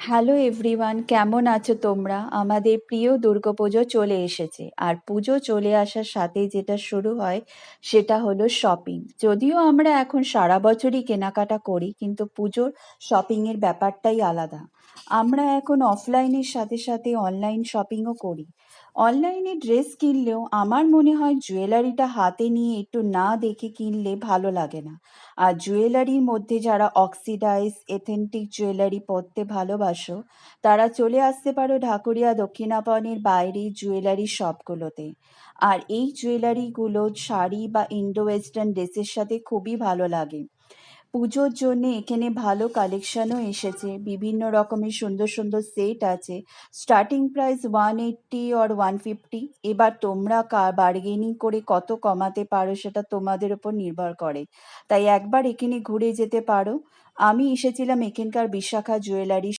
Hello everyone, কেমন আছো তোমরা? আমাদের প্রিয় দুর্গাপুজো চলে এসেছে। আর পুজো চলে আসার সাথে যেটা শুরু হয় সেটা হলো শপিং। যদিও আমরা এখন সারা বছরই কেনাকাটা করি, কিন্তু পুজোর শপিংয়ের ব্যাপারটাই আলাদা। আমরা এখন অফলাইনের সাথে সাথে অনলাইন শপিংও করি। অনলাইনে ড্রেস কিনলেও আমার মনে হয় জুয়েলারিটা হাতে নিয়ে একটু না দেখে কিনলে ভালো লাগে না। আর জুয়েলারির মধ্যে যারা অক্সিডাইজ এথেন্টিক জুয়েলারি পরতে ভালোবাসো, তারা চলে আসতে পারো ঢাকুরিয়া দক্ষিণাপনের বাইরে জুয়েলারি শপগুলোতে। আর এই জুয়েলারিগুলো শাড়ি বা ইন্ডো ওয়েস্টার্ন ড্রেসের সাথে খুবই ভালো লাগে। পুজোর জন্য এখানে ভালো কালেকশনও এসেছে, বিভিন্ন রকমের সুন্দর সুন্দর সেট আছে। Starting price 180 or 150। এবার তোমরা বার্গেনিং করে কত কমাতে পারো সেটা তোমাদের উপর নির্ভর করে। তাই একবার এখানে ঘুরে যেতে পারো। আমি এসেছিলাম এখানকার বিশাখা জুয়েলারি